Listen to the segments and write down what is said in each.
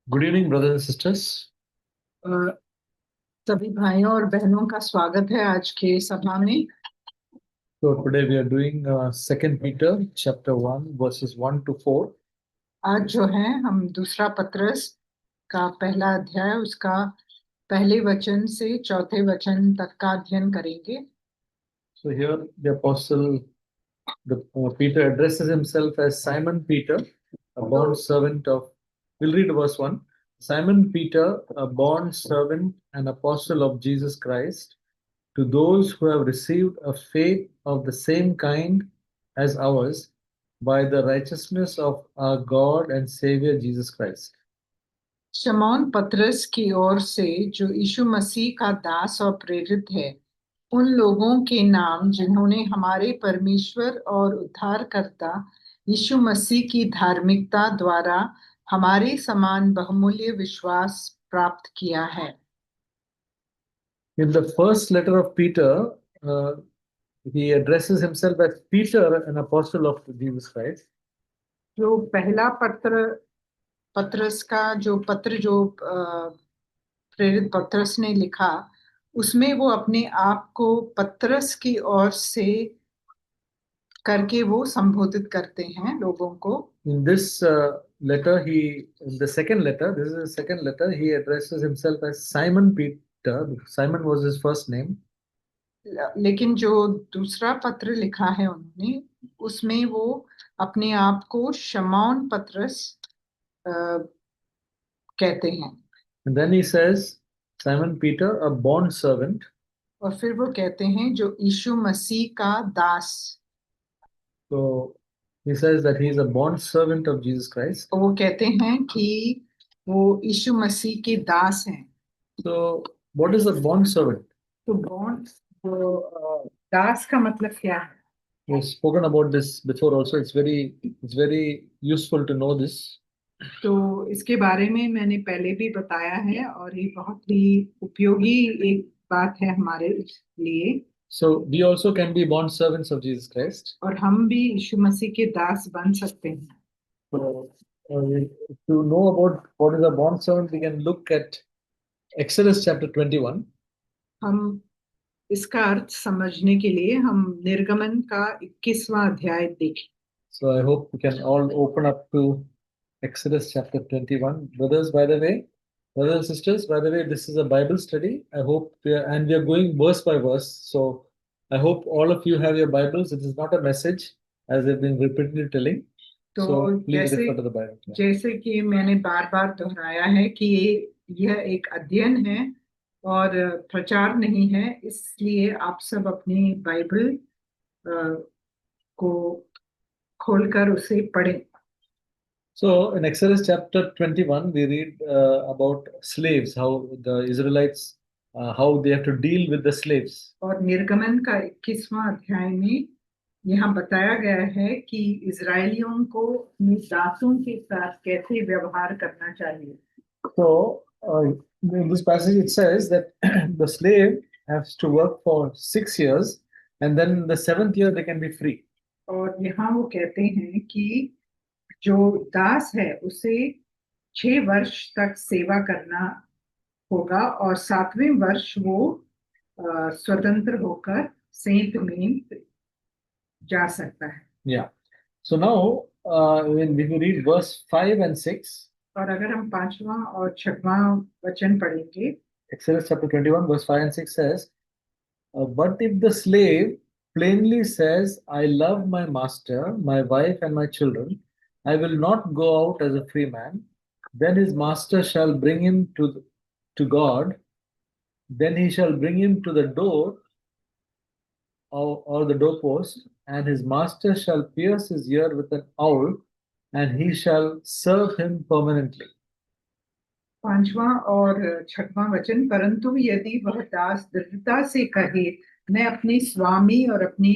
Good evening, brothers and sisters. अ, सभी भाइयों और बहनों का स्वागत है आज के सभा में। So today we are doing 2 Peter chapter 1 verses 1 to 4. आज जो है हम दूसरा पत्रस का पहला अध्याय उसका पहले वचन से चौथे वचन तक का अध्ययन करेंगे। So here Peter addresses himself as Simon Peter, a bond servant of. We'll read verse 1. Simon Peter, a bond servant and apostle of Jesus Christ, to those who have received a faith of the same kind as ours, by the righteousness of our God and Savior Jesus Christ. शमौन पतरस की ओर से जो यीशु मसीह का दास और प्रेरित है, उन लोगों के नाम जिन्होंने हमारे परमेश्वर और उद्धारकर्ता यीशु मसीह की धार्मिकता द्वारा हमारे समान बहुमूल्य विश्वास प्राप्त किया है। In the first letter of Peter, he addresses himself as Peter, an apostle of Jesus Christ. जो पहला पत्रस का जो पत्र जो प्रेरित पत्रस ने लिखा, उसमें वो अपने आप को पत्रस की ओर से करके वो संबोधित करते हैं लोगों को। In this in the second letter, this is the second letter, he addresses himself as Simon Peter. Simon was his first name. लेकिन जो दूसरा पत्र लिखा है उन्होंने, उसमें वो अपने आप को शमौन पत्रस कहते हैं। And then he says, Simon Peter, a bond servant. और फिर वो कहते हैं जो यीशु मसीह का दास। So he says that he is a bond servant of Jesus Christ. तो वो कहते हैं कि वो यीशु मसीह के दास हैं। So what is a bond servant? तो बॉन्ड दास का मतलब क्या है? We've spoken about this before also. It's very useful to know this. तो इसके बारे में मैंने पहले भी बताया है और ये बहुत ही उपयोगी एक बात है हमारे लिए। So we also can be bond servants of Jesus Christ. और हम भी यीशु मसीह के दास बन सकते हैं। So, to know about what is a bond servant, we can look at Exodus chapter 21. हम इसका अर्थ समझने के लिए हम निर्गमन का 21वां अध्याय देखें। So I hope we can all open up to Exodus chapter 21. Brothers, by the way, brothers and sisters, by the way, this is a Bible study. I hope and we are going verse by verse. So I hope all of you have your Bibles. It is not a message, as I've been repeatedly telling. तो So please refer to the Bible. जैसे कि मैंने बार बार दोहराया है कि यह एक अध्ययन है और प्रचार नहीं है, इसलिए आप सब अपनी बाइबल को खोलकर उसे पढ़ें। So in Exodus chapter 21, we read about slaves, how the Israelites, how they have to deal with the slaves. और निर्गमन का 21वां अध्याय में यहाँ बताया गया है कि इजरायलियों को अपने दासों के साथ कैसे व्यवहार करना चाहिए। So in this passage it says that the slave has to work for 6 years, and then the seventh year they can be free. और यहाँ वो कहते हैं कि जो दास है उसे 6 वर्ष तक सेवा करना होगा और 7वें वर्ष वो स्वतंत्र होकर सेंत में जा सकता है। Yeah. So now when we read verse 5 and 6, और अगर हम 5वां और 6वां वचन पढ़ेंगे, Exodus chapter 21 verse 5 and 6 says, but if the slave plainly says, I love my master, my wife, and my children, I will not go out as a free man, then his master shall bring him to God, then he shall bring him to the door or the doorpost, and his master shall pierce his ear with an awl, and he shall serve him permanently. 5वां और 6वां वचन, परंतु यदि वह दास दृढ़ता से कहे, मैं अपने स्वामी और अपनी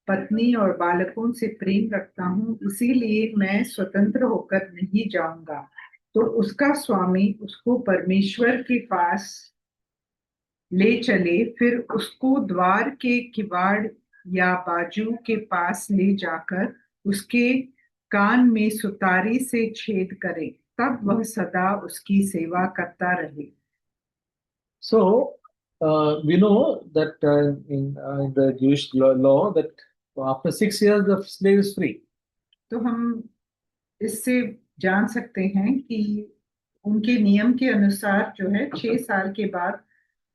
पत्नी और बालकों से प्रेम रखता हूँ, इसीलिए मैं स्वतंत्र होकर नहीं जाऊंगा, तो उसका स्वामी उसको परमेश्वर के पास ले चले, फिर उसको द्वार के किवाड़ या बाजू के पास ले जाकर उसके कान में सुतारी से छेद करे तब वह सदा उसकी सेवा करता रहे। So we know that in the Jewish law that after 6 years the slave is free. तो हम इससे जान सकते हैं कि उनके नियम के अनुसार जो है 6 साल के बाद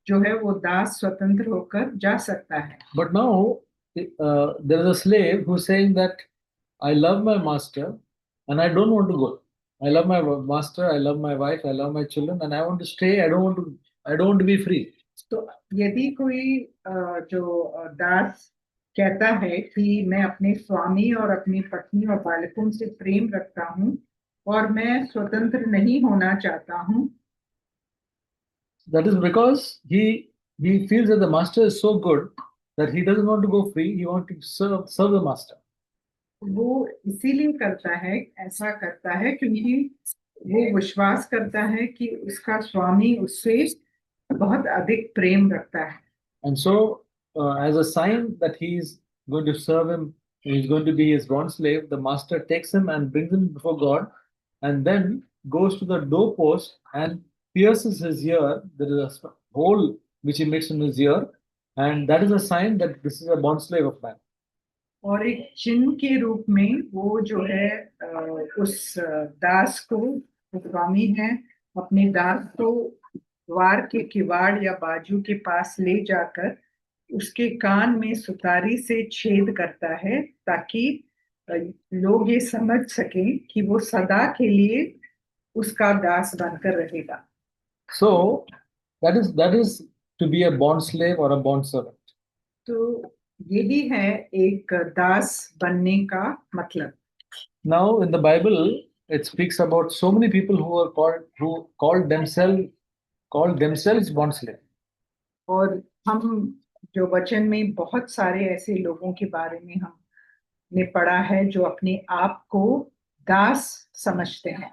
जो है वो दास स्वतंत्र होकर जा सकता है। But now there is a slave who's saying that I love my master and I don't want to go. I love my master, I love my wife, I love my children, and I want to stay. I don't want to be free. तो यदि कोई जो दास कहता है कि मैं अपने स्वामी और अपनी पत्नी और बालकों से प्रेम रखता हूँ और मैं स्वतंत्र नहीं होना चाहता हूँ, That is because he feels that the master is so good that he doesn't want to go free. He wants to serve the master. वो इसीलिए करता है, ऐसा करता है क्योंकि वो विश्वास करता है कि उसका स्वामी उससे बहुत अधिक प्रेम रखता है। And so, as a sign that he is going to serve him, he is going to be his bond slave, the master takes him and brings him before God, and then goes to the doorpost and pierces his ear. There is a hole which he makes in his ear, and that is a sign that this is a bond slave of man. और एक चिन्ह के रूप में वो जो है उस दास को, स्वामी है, अपने दास को द्वार के किवाड़ या बाजू के पास ले जाकर उसके कान में सुतारी से छेद करता है ताकि लोग ये समझ सकें कि वो सदा के लिए उसका दास बनकर रहेगा। So that is to be a bond slave or a bond servant. तो यही है एक दास बनने का मतलब। Now in the Bible, it speaks about so many people who called themselves bond slave. और हम जो वचन में बहुत सारे ऐसे लोगों के बारे में हमने पढ़ा है जो अपने आप को दास समझते हैं।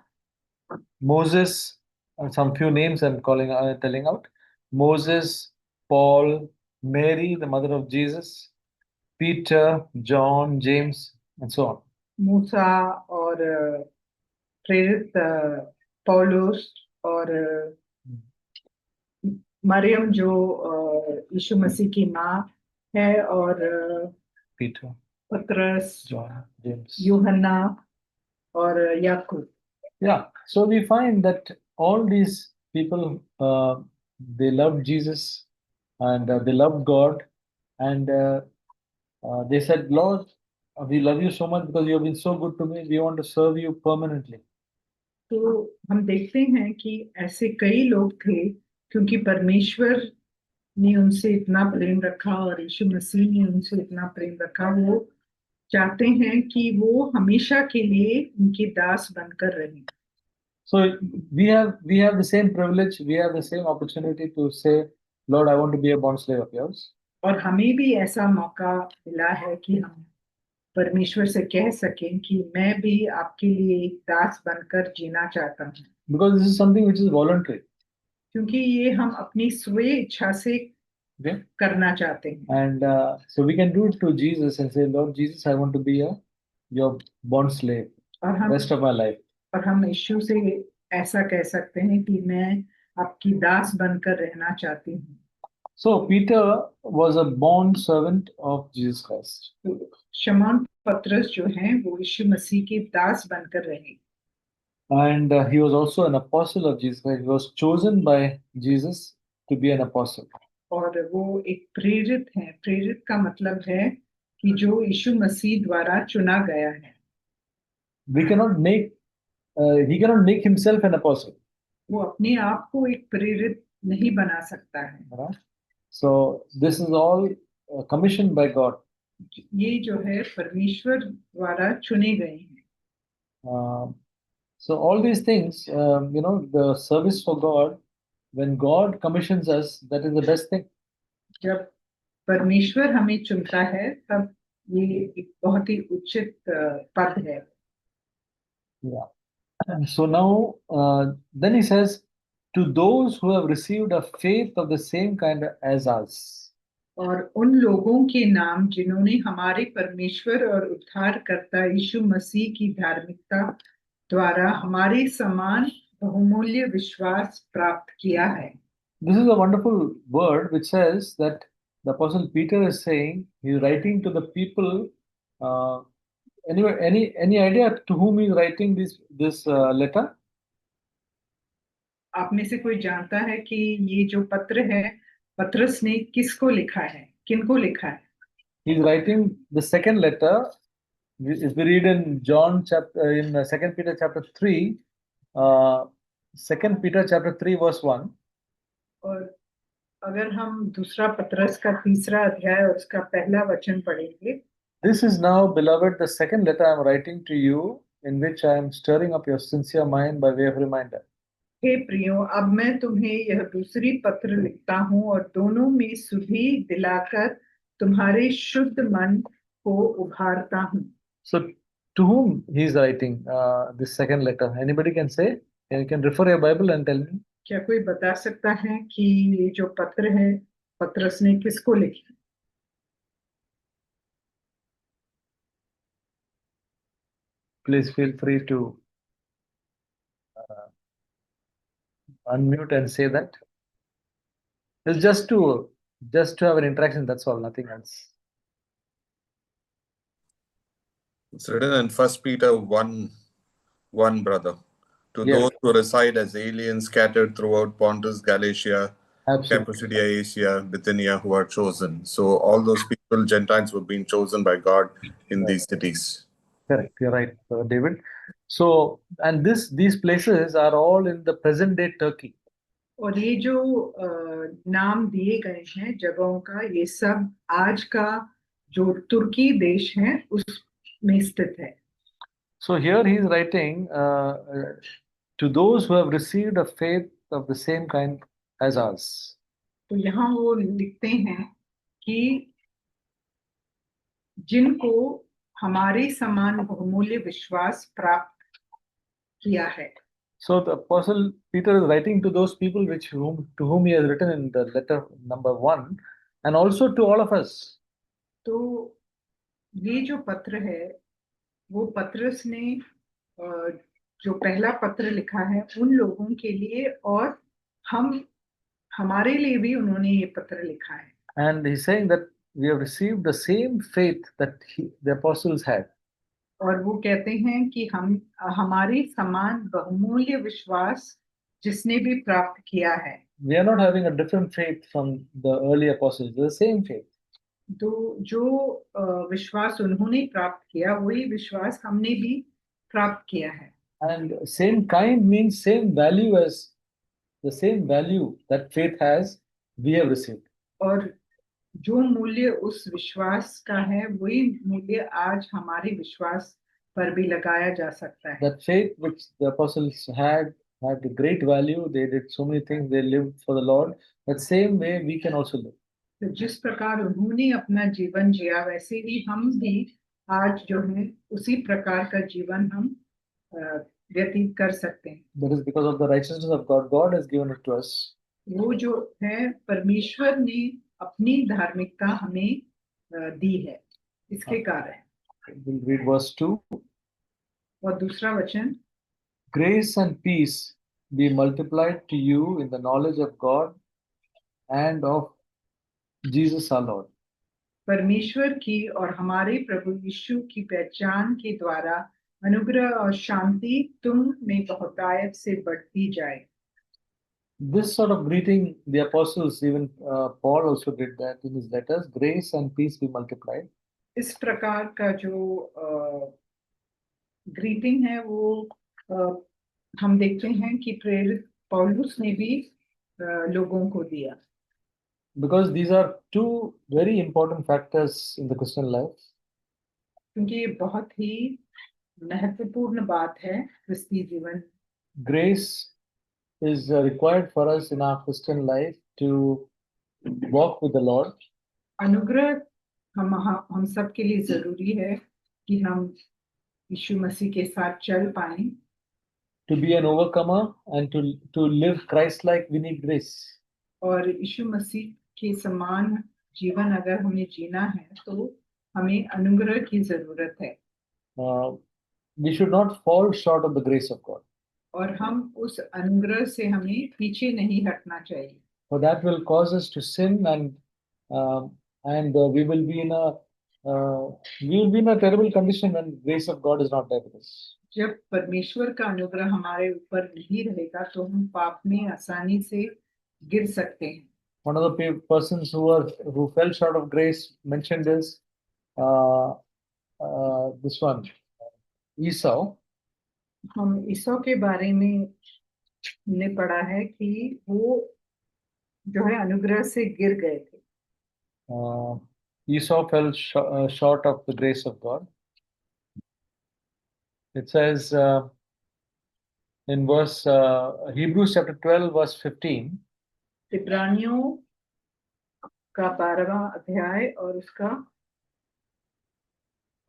Moses, some few names I'm telling out. Moses, Paul, Mary, the mother of Jesus, Peter, John, James, and so on. मूसा और प्रेरित पौलुस और मरियम जो यीशु मसीह की माँ है, और Peter, पतरस, John, James. यूहन्ना और याकूब। Yeah, so we find that all these people, they loved Jesus and they loved God, and they said, Lord, we love you so much because you have been so good to me. We want to serve you permanently. तो हम देखते हैं कि ऐसे कई लोग थे, क्योंकि परमेश्वर ने उनसे इतना प्रेम रखा और यीशु मसीह ने उनसे इतना प्रेम रखा, वो चाहते हैं कि वो हमेशा के लिए उनके दास बनकर रहें। So we have the same privilege, we have the same opportunity to say, Lord, I want to be a bond slave of yours. और हमें भी ऐसा मौका मिला है कि हम परमेश्वर से कह सकें कि मैं भी आपके लिए एक दास बनकर जीना चाहता हूँ, Because this is something which is voluntary. क्योंकि ये हम अपनी स्वे इच्छा से Okay? करना चाहते हैं। And so we can do it to Jesus and say, Lord Jesus, I want to be your bond slave और हम rest of my life. और हम यीशु से ऐसा कह सकते हैं कि मैं आपकी दास बनकर रहना चाहती हूँ। So Peter was a bond servant of Jesus Christ. तो शमौन पतरस जो हैं वो यीशु मसीह के दास बनकर रहे, And he was also an apostle of Jesus Christ. He was chosen by Jesus to be an apostle. और वो एक प्रेरित हैं। प्रेरित का मतलब है कि जो यीशु मसीह द्वारा चुना गया है। We cannot make, he cannot make himself an apostle. वो अपने आप को एक प्रेरित नहीं बना सकता है। Right? So this is all commissioned by God. ये जो है परमेश्वर द्वारा चुने गए हैं। So all these things, the service for God, when God commissions us, that is the best thing. जब परमेश्वर हमें चुनता है तब ये एक बहुत ही उचित पद है। Yeah. And so now, then he says, to those who have received a faith of the same kind as us. और उन लोगों के नाम जिन्होंने हमारे परमेश्वर और उद्धारकर्ता यीशु मसीह की धार्मिकता द्वारा हमारे समान बहुमूल्य विश्वास प्राप्त किया है। This is a wonderful word which says that the Apostle Peter is saying he's writing to the people. Uh, anyway, any idea to whom he's writing this letter? आप में से कोई जानता है कि ये जो पत्र है, पत्रस ने किसको लिखा है, किनको लिखा है? He's writing the second letter. If we read in John chapter in Second Peter chapter 3, uh, 2 Peter chapter 3 verse 1. और अगर हम दूसरा पत्रस का तीसरा अध्याय और उसका पहला वचन पढ़ेंगे, This is now, beloved, the second letter I am writing to you, in which I am stirring up your sincere mind by way of reminder. हे प्रियो, अब मैं तुम्हें यह दूसरी पत्र लिखता हूँ और दोनों में सुधि दिलाकर तुम्हारे शुद्ध मन को उभारता हूँ। So, to whom he is writing this second letter? Anybody can say? You can refer your Bible and tell me. क्या कोई बता सकता है कि ये जो पत्र है, पत्रस ने किसको लिखा? Please feel free to unmute and say that. It's just to have an interaction. That's all. Nothing else. It's written in 1 Peter 1, brother. To Yes. those who reside as aliens scattered throughout Pontus, Galatia, Absolutely. Cappadocia, Asia, Bithynia, who are chosen. So all those people, Gentiles, were being chosen by God in these cities. Correct. You're right, David. So, and these places are all in the present day Turkey. और ये जो नाम दिए गए हैं जगहों का, ये सब आज का जो तुर्की देश है उसमें स्थित है। So here he is writing to those who have received a faith of the same kind as us. तो यहाँ वो लिखते हैं कि जिनको हमारे समान बहुमूल्य विश्वास प्राप्त किया है। So the Apostle Peter is writing to those people to whom he has written in the letter number 1, and also to all of us. तो ये जो पत्र है, वो पत्रस ने जो पहला पत्र लिखा है उन लोगों के लिए, और हमारे लिए भी उन्होंने ये पत्र लिखा है। And he's saying that we have received the same faith that the apostles had. और वो कहते हैं कि हमारे समान बहुमूल्य विश्वास जिसने भी प्राप्त किया है। We are not having a different faith from the early apostles. The same faith. तो जो विश्वास उन्होंने प्राप्त किया, वही विश्वास हमने भी प्राप्त किया है। And same kind means same value as the same value that faith has, we have received. और जो मूल्य उस विश्वास का है, वही मूल्य आज हमारे विश्वास पर भी लगाया जा सकता है। That faith which the apostles had a great value. They did so many things. They lived for the Lord. That same way we can also live. तो जिस प्रकार उन्होंने अपना जीवन जिया, वैसे ही हम भी आज जो है उसी प्रकार का जीवन हम व्यतीत कर सकते हैं। That is because of the righteousness of God. God has given it to us. वो जो है परमेश्वर ने अपनी धार्मिकता हमें दी है, इसके कारण। We'll read verse 2. और दूसरा वचन, Grace and peace be multiplied to you in the knowledge of God and of Jesus our Lord. परमेश्वर की और हमारे प्रभु यीशु की पहचान के द्वारा अनुग्रह और शांति तुम में बहुतायत से बढ़ती जाए। This sort of greeting, the apostles, even Paul also did that in his letters. Grace and peace be multiplied. इस प्रकार का जो ग्रीटिंग है, वो हम देखते हैं कि प्रेरित पौलुस ने भी लोगों को दिया। Because these are two very important factors in the Christian life. क्योंकि ये बहुत ही महत्वपूर्ण बात है क्रिस्ती जीवन। Grace is required for us in our Christian life to walk with the Lord. अनुग्रह हम सब के लिए जरूरी है कि हम यीशु मसीह के साथ चल पाएं। To be an overcomer and to live Christ-like, we need grace. और यीशु मसीह के समान जीवन अगर हमें जीना है, तो हमें अनुग्रह की जरूरत है। we should not fall short of the grace of God. और हम उस अनुग्रह से हमें पीछे नहीं हटना चाहिए, For that will cause us to sin, and we will be in a terrible condition when grace of God is not there with us. जब परमेश्वर का अनुग्रह हमारे ऊपर नहीं रहेगा तो हम पाप में आसानी से गिर सकते हैं। One of the persons who fell short of grace mentioned is this one, Esau. हम ईसौ के बारे में हमने पढ़ा है कि वो जो है अनुग्रह से गिर गए थे। Esau fell short of the grace of God. It says in verse Hebrews chapter 12 verse 15. इब्रानियों का 12वां अध्याय और उसका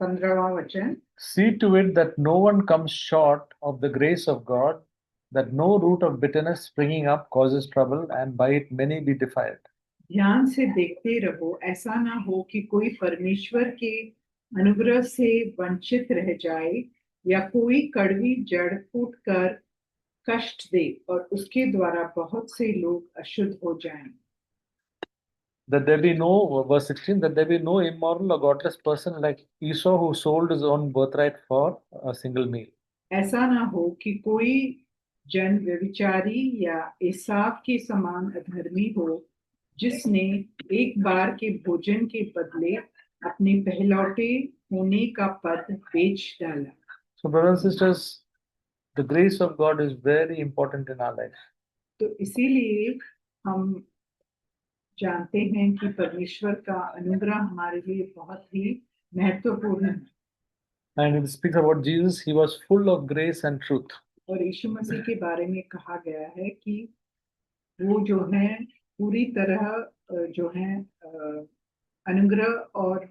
15वां वचन। See to it that no one comes short of the grace of God, that no root of bitterness springing up causes trouble, and by it many be defiled. ध्यान से देखते रहो, ऐसा ना हो कि कोई परमेश्वर के अनुग्रह से वंचित रह जाए या कोई कड़वी जड़ फूट कर कष्ट दे और उसके द्वारा बहुत से लोग अशुद्ध हो जाएं। That there be no, verse 16, that there be no immoral or godless person like Esau who sold his own birthright for a single meal. ऐसा ना हो कि कोई जन व्यभिचारी या एसाव के समान अधर्मी हो, जिसने एक बार के भोजन के बदले अपने पहलौटे होने का पद बेच डाला। So brothers and sisters, the grace of God is very important in our life. तो इसीलिए हम जानते हैं कि परमेश्वर का अनुग्रह हमारे लिए बहुत ही महत्वपूर्ण है। And it speaks about Jesus, he was full of grace and truth. और यीशु मसीह के बारे में कहा गया है कि वो जो है पूरी तरह जो है अनुग्रह और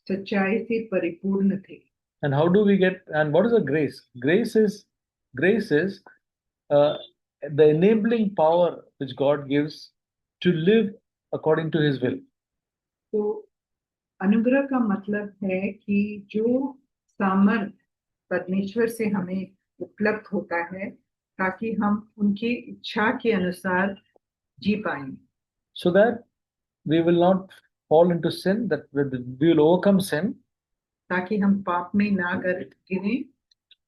सच्चाई से परिपूर्ण थे। And how do we get, and what is the grace? Grace is the enabling power which God gives to live according to his will. तो अनुग्रह का मतलब है कि जो सामर्थ परमेश्वर से हमें उपलब्ध होता है ताकि हम उनकी इच्छा के अनुसार जी पाएं, So that we will not fall into sin, that we will overcome sin. ताकि हम पाप में ना गिरें।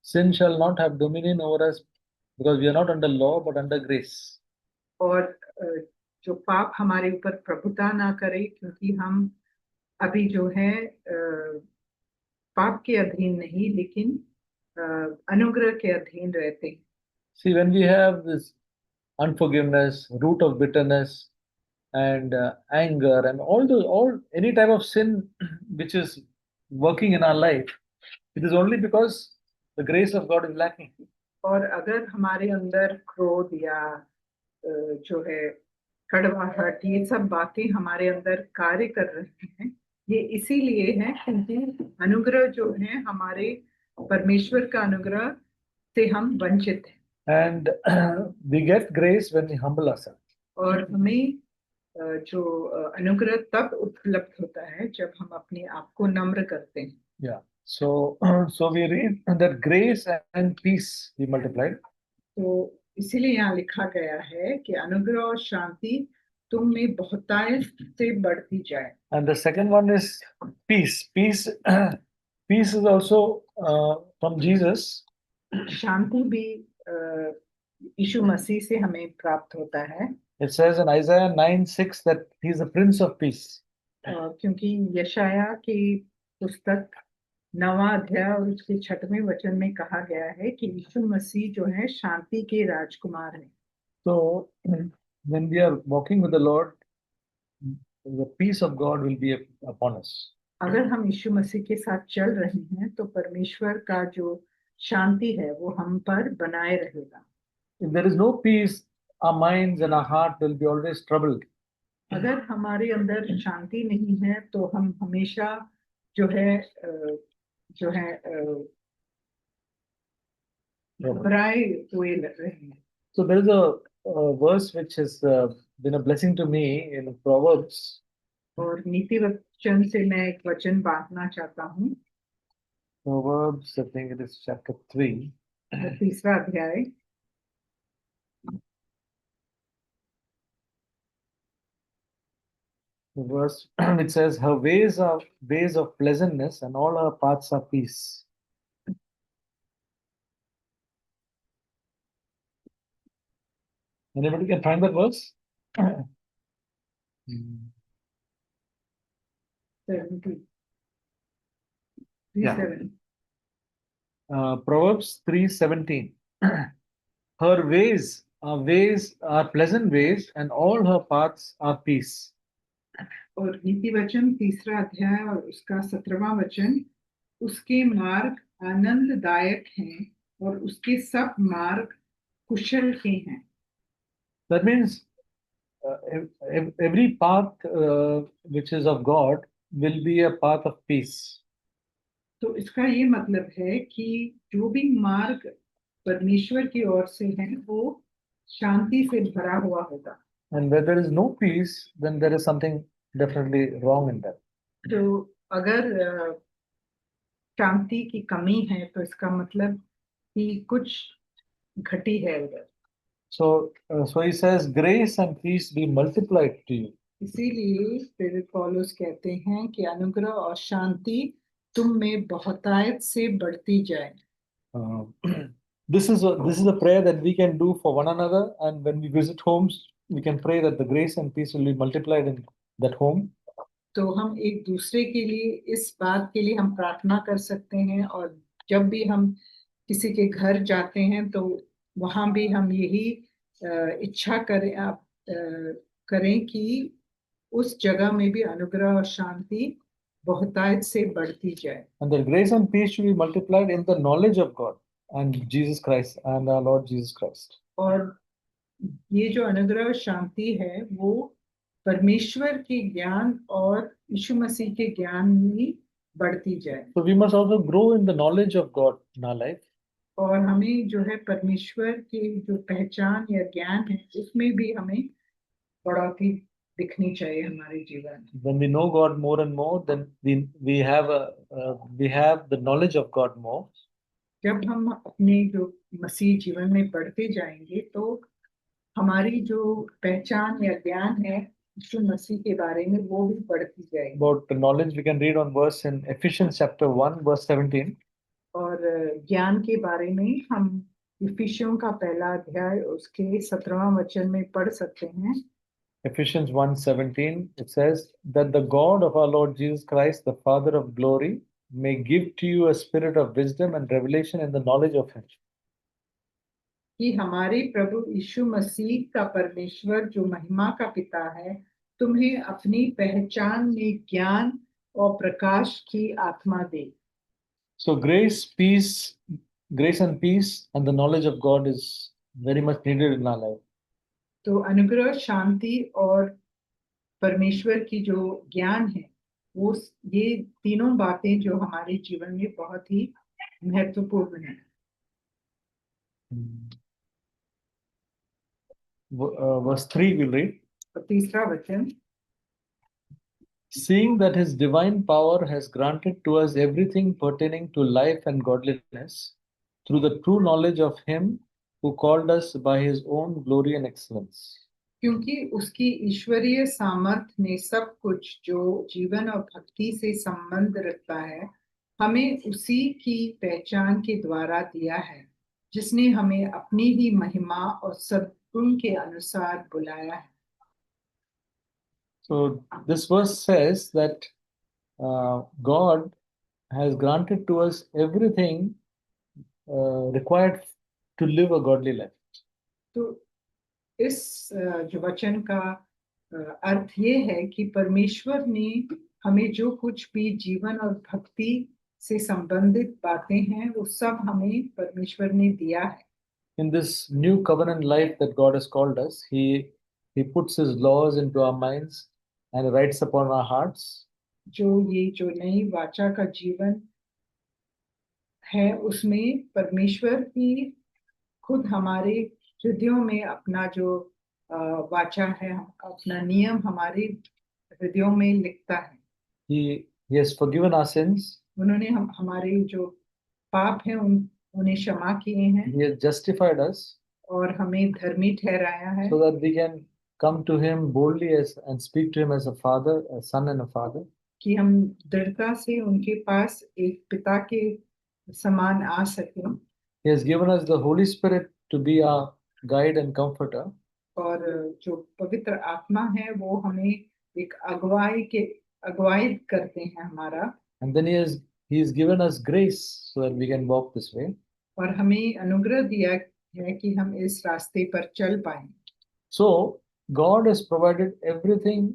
Sin shall not have dominion over us because we are not under law but under grace. और जो पाप हमारे ऊपर प्रभुता ना करे, क्योंकि हम अभी जो है पाप के अधीन नहीं लेकिन अनुग्रह के अधीन रहते हैं। See, when we have this unforgiveness, root of bitterness, and anger, and any type of sin which is working in our life, it is only because the grace of God is lacking. और अगर हमारे अंदर क्रोध या जो है कड़वाहट, ये सब बातें हमारे अंदर कार्य कर रही हैं, ये इसीलिए है क्योंकि अनुग्रह जो है हमारे परमेश्वर का अनुग्रह से हम वंचित हैं। And we get grace when we humble ourselves. और हमें जो अनुग्रह तब उपलब्ध होता है जब हम अपने आप को नम्र करते हैं। Yeah. So we read that grace and peace be multiplied. तो इसीलिए यहाँ लिखा गया है कि अनुग्रह और शांति तुम में बहुतायत से बढ़ती जाए। And the second one is peace. Peace is also from Jesus. शांति भी यीशु मसीह से हमें प्राप्त होता है। It says in Isaiah 9:6 that he is the Prince of Peace. क्योंकि यशाया की पुस्तक 9वां अध्याय और उसके 6वें वचन में कहा गया है कि यीशु मसीह जो है शांति के राजकुमार हैं। So when we are walking with the Lord, the peace of God will be upon us. अगर हम यीशु मसीह के साथ चल रहे हैं तो परमेश्वर का जो शांति है वो हम पर बनाए रहेगा। If there is no peace, our minds and our heart will be always troubled. अगर हमारे अंदर शांति नहीं है तो हम हमेशा जो है घबराए हुए रहे हैं। So there is a verse which has been a blessing to me in Proverbs. और नीति वचन से मैं एक वचन बांटना चाहता हूँ। Proverbs, I think it is chapter 3. तीसरा अध्याय, Verse it says, her ways are ways of pleasantness, and all her paths are peace. Anybody can find that verse? 70, Yeah. 37. Proverbs 3:17. Her ways are pleasant ways, and all her paths are peace. और नीति वचन तीसरा अध्याय और उसका 17वां वचन, उसके मार्ग आनंददायक हैं और उसके सब मार्ग कुशल के हैं. That means every path which is of God will be a path of peace. तो इसका ये मतलब है कि जो भी मार्ग परमेश्वर की ओर से है वो शांति से भरा हुआ होगा. And where there is no peace, then there is something definitely wrong in that. तो अगर शांति की कमी है तो इसका मतलब कि कुछ घटी है उधर. So he says, grace and peace be multiplied to you. इसीलिए फिर पौलुस कहते हैं कि अनुग्रह और शांति तुम में बहुतायत से बढ़ती जाए. This is a prayer that we can do for one another, and when we visit homes, we can pray that the grace and peace will be multiplied in that home. तो हम एक दूसरे के लिए इस बात के लिए हम प्रार्थना कर सकते हैं, और जब भी हम किसी के घर जाते हैं तो वहां भी हम यही इच्छा करें कि उस जगह में भी अनुग्रह और शांति बहुतायत से बढ़ती जाए. And the grace and peace should be multiplied in the knowledge of God and Jesus Christ and our Lord Jesus Christ. और ये जो अनुग्रह और शांति है वो परमेश्वर के ज्ञान और यीशु मसीह के ज्ञान में बढ़ती जाए. So we must also grow in the knowledge of God in our life. और हमें जो है परमेश्वर की जो पहचान या ज्ञान है उसमें भी हमें बढ़ोतरी दिखनी चाहिए हमारे जीवन में. When we know God more and more, then we have the knowledge of God more. जब हम अपने जो मसीह जीवन में बढ़ते जाएंगे तो हमारी जो पहचान या ज्ञान है यीशु मसीह के बारे में वो भी बढ़ती जाएगी. About the knowledge, we can read on verse in Ephesians chapter 1, verse 17. और ज्ञान के बारे में हम इफिसियों का पहला अध्याय उसके 17वां वचन में पढ़ सकते हैं. Ephesians 1:17, it says that the God of our Lord Jesus Christ, the Father of glory, may give to you a spirit of wisdom and revelation in the knowledge of Him. कि हमारे प्रभु यीशु मसीह का परमेश्वर जो महिमा का पिता है तुम्हें अपनी पहचान में ज्ञान और प्रकाश की आत्मा दे. So grace and peace and the knowledge of God is very much needed in our life. तो अनुग्रह, शांति और परमेश्वर की जो ज्ञान है वो ये तीनों बातें जो हमारे जीवन में बहुत ही महत्वपूर्ण है. Verse 3 we'll read. और तीसरा वचन, Seeing that his divine power has granted to us everything pertaining to life and godliness through the true knowledge of him who called us by his own glory and excellence. क्योंकि उसकी ईश्वरीय सामर्थ्य ने सब कुछ जो जीवन और भक्ति से संबंध रखता है हमें उसी की पहचान के द्वारा दिया है जिसने हमें अपनी ही महिमा और सद्गुण के अनुसार बुलाया है. So this verse says that God has granted to us everything required to live a godly life. तो इस जो वचन का अर्थ ये है कि परमेश्वर ने हमें जो कुछ भी जीवन और भक्ति से संबंधित बातें हैं वो सब हमें परमेश्वर ने दिया है. In this new covenant life that God has called us, He puts His laws into our minds and writes upon our hearts. जो नई वाचा का जीवन है उसमें परमेश्वर ही खुद हमारे हृदयों में अपना जो वाचा है अपना नियम हमारे हृदयों में लिखता है. He has forgiven our sins. उन्होंने हमारे जो पाप हैं उन्हें क्षमा किए हैं He has justified us और हमें धर्मी ठहराया है, so that we can come to Him boldly and speak to Him as a father, a son, and a father. कि हम दृढ़ता से उनके पास एक पिता के समान आ सकें। He has given us the Holy Spirit to be our guide and comforter. और जो पवित्र आत्मा है वो हमें एक अगुवाई करते हैं हमारा, And then He has given us grace so that we can walk this way. और हमें अनुग्रह दिया है कि हम इस रास्ते पर चल पाएं। So God has provided everything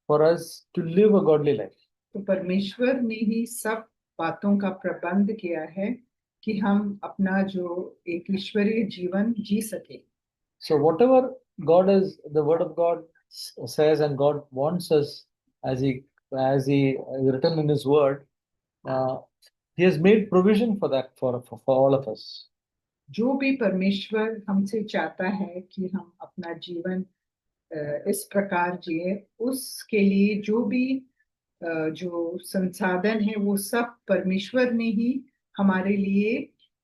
for us to live a godly life. तो परमेश्वर ने ही सब बातों का प्रबंध किया है कि हम अपना जो एक ईश्वरीय जीवन जी सके। So whatever the Word of God says, and God wants us, as He has written in His Word, He has made provision for that for all of us. जो भी परमेश्वर हमसे चाहता है कि हम अपना जीवन इस प्रकार जिए, उसके लिए जो भी जो संसाधन है वो सब परमेश्वर ने ही हमारे लिए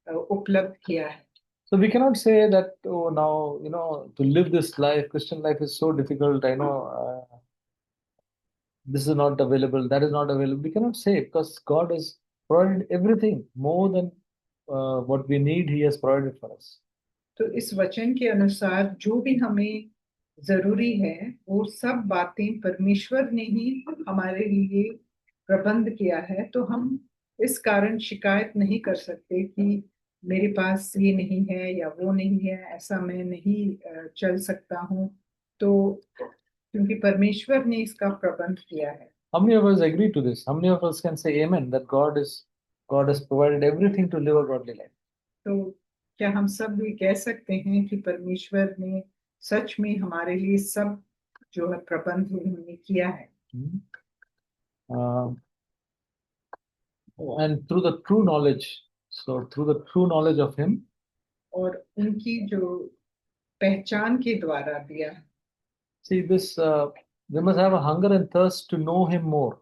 उपलब्ध किया है। So we cannot say that, oh, now, to live this life, Christian life is so difficult. I know this is not available, that is not available. We cannot say, because God has provided everything more than what we need. He has provided for us. तो इस वचन के अनुसार जो भी हमें जरूरी है वो सब बातें परमेश्वर ने ही हमारे लिए प्रबंध किया है। तो हम इस कारण शिकायत नहीं कर सकते कि मेरे पास ये नहीं है या वो नहीं है, ऐसा मैं नहीं चल सकता हूँ। तो क्योंकि परमेश्वर ने इसका प्रबंध किया है। How many of us agree to this? How many of us can say amen that God has provided everything to live a godly life? तो क्या हम सब भी कह सकते हैं कि परमेश्वर ने सच में हमारे लिए सब जो है प्रबंध उन्होंने किया है? And through the true knowledge, through the true knowledge of Him, और उनकी जो पहचान के द्वारा दिया है। see this, we must have a hunger and thirst to know Him more.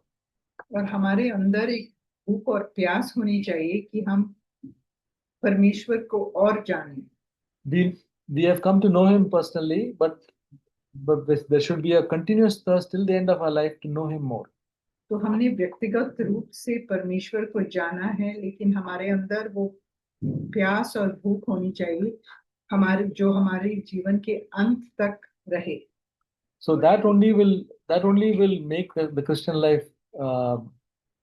और हमारे अंदर एक भूख और प्यास होनी चाहिए कि हम परमेश्वर को और जानें। We have come to know Him personally, but there should be a continuous thirst till the end of our life to know Him more. तो हमने व्यक्तिगत रूप से परमेश्वर को जाना है, लेकिन हमारे अंदर वो प्यास और भूख होनी चाहिए हमारे जीवन के अंत तक रहे। So that only will make the Christian life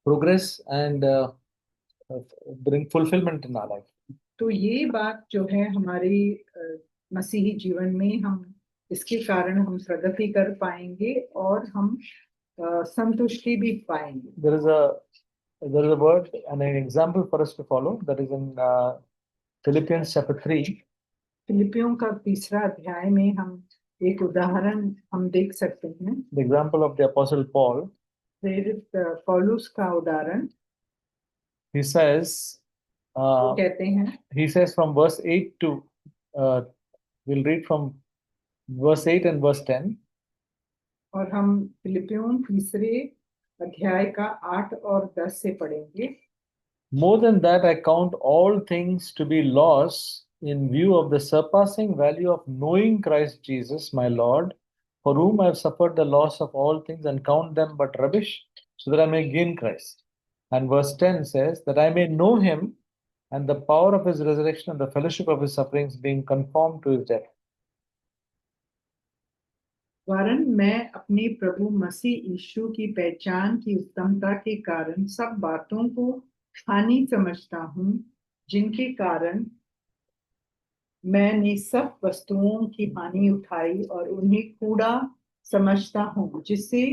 progress and bring fulfillment in our life. तो ये बात जो है हमारी मसीही जीवन में हम इसके कारण हम प्रगति कर पाएंगे और हम संतुष्टि भी पाएंगे। There is a word and an example for us to follow, that is in Philippians chapter 3. फिलिपियों का 3 अध्याय में हम एक उदाहरण हम देख सकते हैं। The example of the Apostle Paul. प्रेरित पौलुस का उदाहरण। He says, कहते हैं, he says from verse 8 to, we'll read from verse 8 and verse 10. और हम फिलिपियों 3 अध्याय का 8 और 10 से पढ़ेंगे। More than that, I count all things to be loss in view of the surpassing value of knowing Christ Jesus, my Lord, for whom I have suffered the loss of all things and count them but rubbish, so that I may gain Christ. And verse 10 says, that I may know Him and the power of His resurrection and the fellowship of His sufferings, being conformed to His death. वरन मैं अपने प्रभु मसीह यीशु की पहचान की उत्तमता के कारण सब बातों को हानि समझता हूँ, जिनके कारण मैंने सब वस्तुओं की हानि उठाई और उन्हें कूड़ा समझता हूँ, जिससे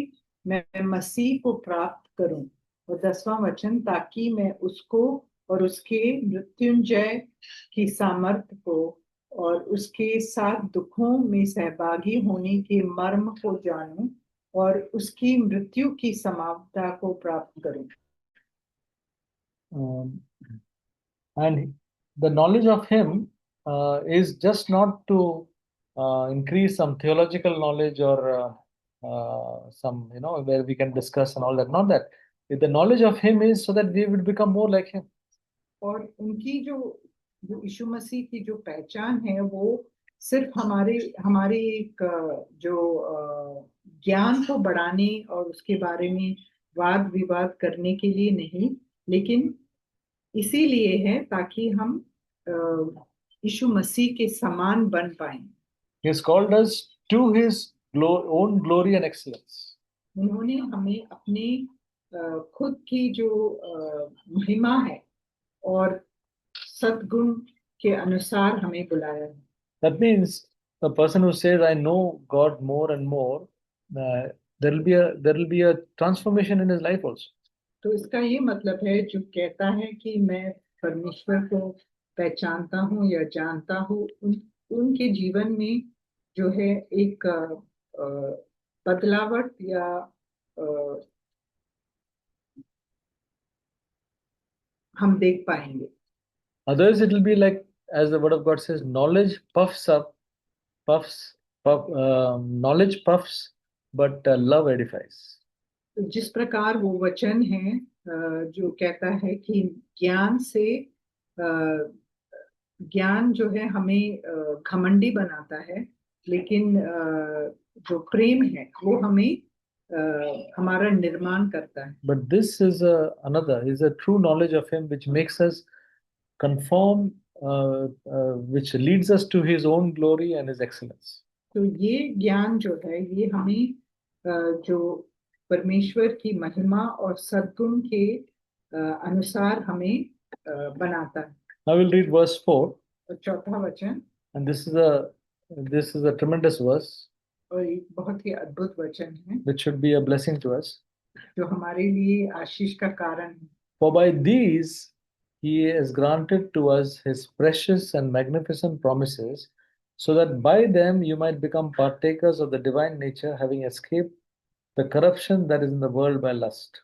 मैं मसीह को प्राप्त करूं। और 10वां वचन, ताकि मैं उसको और उसके मृत्युंजय की सामर्थ्य को और उसके साथ दुखों में सहभागी होने के मर्म को जानूं और उसकी मृत्यु की समाप्ता को प्राप्त करूं। And the knowledge of Him is just not to increase some theological knowledge or some, where we can discuss and all that. Not that. The knowledge of Him is so that we would become more like Him. और उनकी जो जो यीशु मसीह की जो पहचान है वो सिर्फ हमारे हमारे एक ज्ञान को बढ़ाने और उसके बारे में वाद विवाद करने के लिए नहीं, लेकिन इसीलिए है ताकि हम अ, यीशु मसीह के समान बन पाए। He has called us to His own glory and excellence. उन्होंने हमें अपने खुद की जो महिमा है और सद्गुण के अनुसार हमें बुलाया है। That means the person who says, "I know God more and more," there will be a transformation in his life also. तो इसका ये मतलब है जो कहता है कि मैं परमेश्वर को पहचानता हूँ या जानता हूँ, उनके जीवन में जो है एक बदलावट या अ, हम देख पाएंगे। Others, it will be like, as the word of God says, knowledge puffs up, knowledge puffs, but love edifies. तो जिस प्रकार वो वचन है जो कहता है कि ज्ञान से ज्ञान जो है हमें घमंडी बनाता है, लेकिन जो प्रेम है वो हमें हमारा निर्माण करता है। But this is is a true knowledge of Him, which makes us conform, which leads us to His own glory and His excellence. तो ये ज्ञान जो है ये हमें जो परमेश्वर की महिमा और सद्गुण के अनुसार हमें बनाता है। Now we'll read verse 4, और चौथा वचन, and this is a tremendous verse, और एक बहुत ही अद्भुत वचन है which should be a blessing to us. जो हमारे लिए आशीष का कारण है। For by these He has granted to us His precious and magnificent promises, so that by them you might become partakers of the divine nature, having escaped the corruption that is in the world by lust.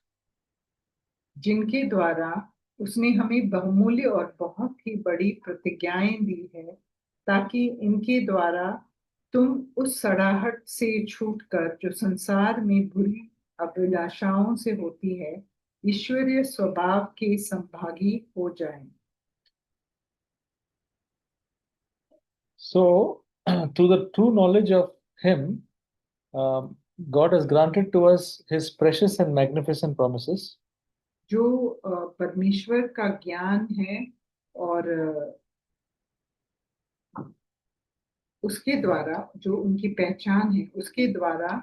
जिनके द्वारा उसने हमें बहुमूल्य और बहुत ही बड़ी प्रतिज्ञाएं दी है, ताकि इनके द्वारा तुम उस सड़ाहट से छूटकर जो संसार में बुरी अभिलाषाओं से होती है, ईश्वरीय स्वभाव के संभागी हो जाएं। So, through the true knowledge of Him, God has granted to us His precious and magnificent promises. जो परमेश्वर का ज्ञान है और उसके द्वारा जो उनकी पहचान है, उसके द्वारा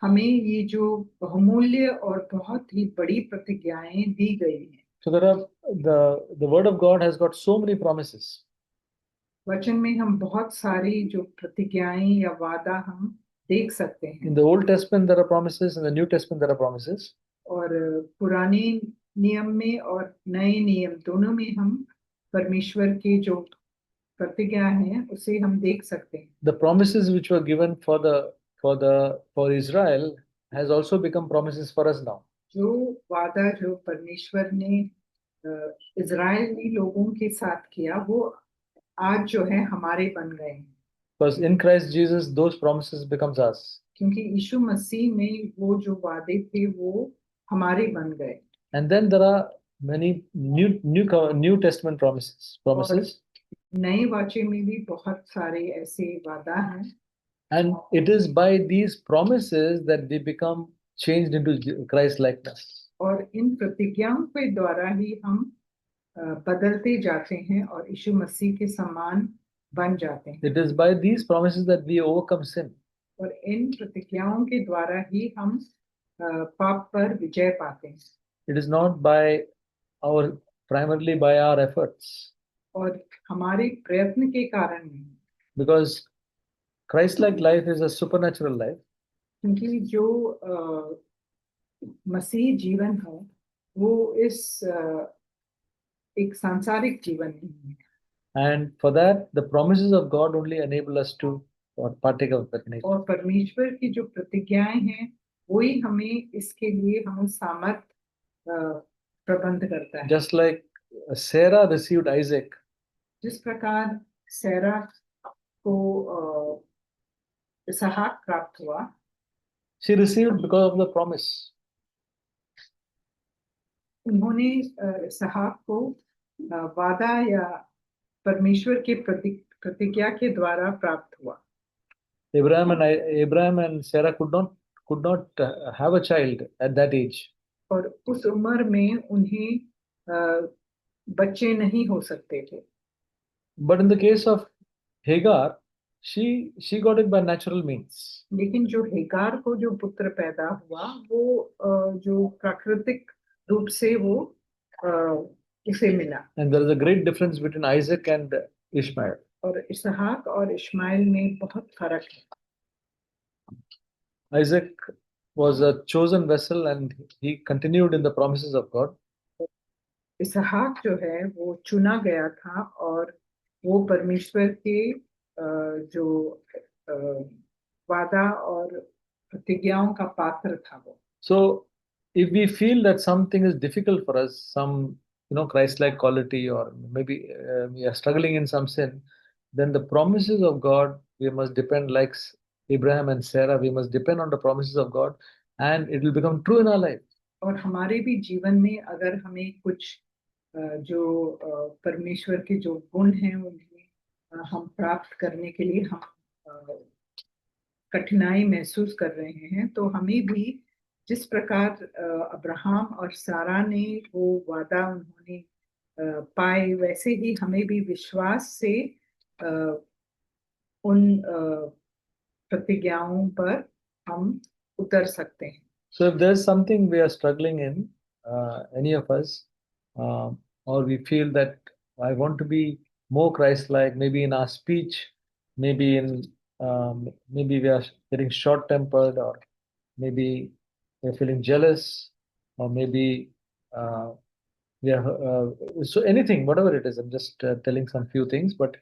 हमें ये जो बहुमूल्य और बहुत ही बड़ी प्रतिज्ञाएं दी गई हैं। So there are the Word of God has got so many promises. वचन में हम बहुत सारी जो प्रतिज्ञाएं या वादा हम देख सकते हैं। In the Old Testament there are promises, in the New Testament there are promises. और पुराने नियम में और नए नियम दोनों में हम परमेश्वर की जो प्रतिज्ञा है उसे हम देख सकते हैं। The promises which were given for Israel has also become promises for us now. जो वादा जो परमेश्वर ने इजरायली लोगों के साथ किया वो आज जो है हमारे बन गए हैं। Because in Christ Jesus those promises becomes ours. क्योंकि यीशु मसीह में वो जो वादे थे वो हमारे बन गए। And then there are many New Testament promises. नए वाचे में भी बहुत सारे ऐसे वादा हैं। And it is by these promises that they become changed into Christ likeness. और इन प्रतिज्ञाओं के द्वारा ही हम बदलते जाते हैं और यीशु मसीह के समान बन जाते हैं। It is by these promises that we overcome sin. और इन प्रतिज्ञाओं के द्वारा ही हम पाप पर विजय पाते हैं। It is not primarily by our efforts. और हमारे प्रयत्न के कारण नहीं, Because Christ-like life is a supernatural life. क्योंकि जो मसीह जीवन है वो इस एक सांसारिक जीवन नहीं है। And for that, the promises of God only enable us to partake of that nature. और परमेश्वर की जो प्रतिज्ञाएं हैं वही हमें इसके लिए हमें सामर्थ प्रबंध करता है। Just like Sarah received Isaac, जिस प्रकार सैरा को इसहाक प्राप्त हुआ, she received because of the promise. उन्होंने इसहाक को वादा या परमेश्वर के प्रतिज्ञा के द्वारा प्राप्त हुआ। Abraham and Sarah could not have a child at that age. और उस उम्र में उन्हें बच्चे नहीं हो सकते थे। But in the case of Hagar, she got it by natural means. लेकिन जो हेगार को जो पुत्र पैदा हुआ वो जो प्राकृतिक रूप से वो उसे मिला। And there is a great difference between Isaac and Ishmael. और इसहाक और इश्माइल में बहुत फर्क है। Isaac was a chosen vessel and he continued in the promises of God. इसहाक जो है वो चुना गया था और वो परमेश्वर के जो वादा और प्रतिज्ञाओं का पात्र था वो। So if we feel that something is difficult for us, some Christ-like quality, or maybe we are struggling in some sin, then the promises of God, we must depend, like Abraham and Sarah, we must depend on the promises of God, and it will become true in our life. और हमारे भी जीवन में अगर हमें कुछ जो परमेश्वर के जो गुण हैं उन्हें हम प्राप्त करने के लिए हम कठिनाई महसूस कर रहे हैं, तो हमें भी जिस प्रकार अब्राहम और सारा ने वो वादा उन्होंने पाए, वैसे ही हमें भी विश्वास से उन प्रतिज्ञाओं पर हम उतर सकते हैं। So if there's something we are struggling in, any of us, or we feel that I want to be more Christ-like, maybe in our speech, maybe maybe we are getting short-tempered, or maybe we're feeling jealous, or maybe we are so anything, whatever it is. I'm just telling some few things, but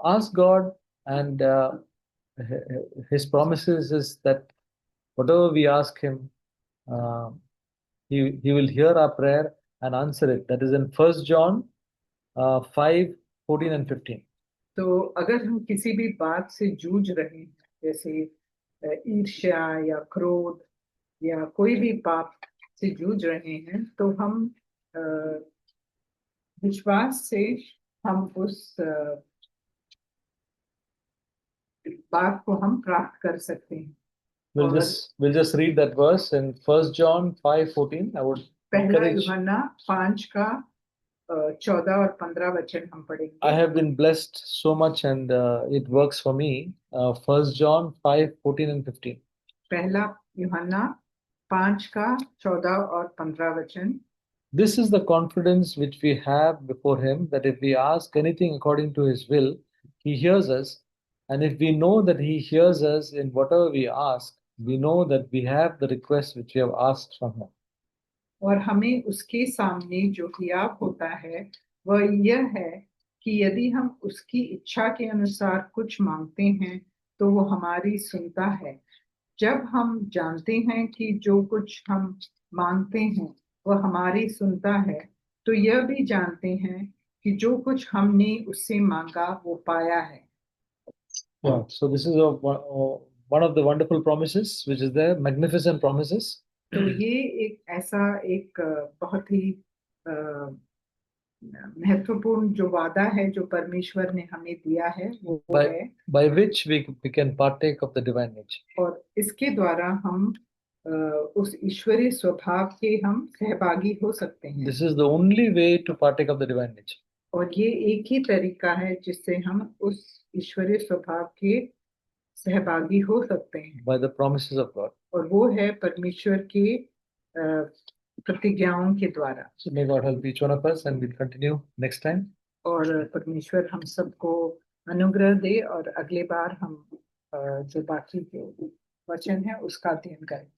ask God, and His promises is that whatever we ask Him, he will hear our prayer and answer it. That is in 1 John 5:14 and 15. तो अगर हम किसी भी बात से जूझ रहे हैं, जैसे ईर्ष्या या क्रोध या कोई भी पाप से जूझ रहे हैं, तो हम विश्वास से हम उस बात को हम प्राप्त कर सकते हैं। We'll just read that verse in 1 John 5:14. I would पहला encourage. यूहन्ना 5 का 14 और 15 वचन हम पढ़ेंगे। I have been blessed so much, and it works for me. 1 John 5:14 and 15. पहला यूहन्ना 5 का 14 और 15 वचन। This is the confidence which we have before Him, that if we ask anything according to His will, He hears us. And if we know that He hears us in whatever we ask, we know that we have the request which we have asked from Him. और हमें उसके सामने जो हियाव होता है वह यह है कि यदि हम उसकी इच्छा के अनुसार कुछ मांगते हैं तो वो हमारी सुनता है। जब हम जानते हैं कि जो कुछ हम मांगते हैं वह हमारी सुनता है, तो यह भी जानते हैं कि जो कुछ हमने उससे मांगा वो पाया है। Yeah, so this is one of the wonderful promises, which is the magnificent promises. तो ये एक ऐसा एक बहुत ही महत्वपूर्ण जो वादा है जो परमेश्वर ने हमें दिया है वो है by which we can partake of the divine nature. और इसके द्वारा हम उस ईश्वरीय स्वभाव के हम सहभागी हो सकते हैं। This is the only way to partake of the divine nature. और ये एक ही तरीका है जिससे हम उस ईश्वरीय स्वभाव के सहभागी हो सकते हैं। By the promises of God. और वो है परमेश्वर के प्रतिज्ञाओं के द्वारा। So may God help each one of us, and we'll continue next time. और परमेश्वर हम सबको अनुग्रह दे और अगले बार हम जो बाकी के वचन है उसका अध्ययन करें।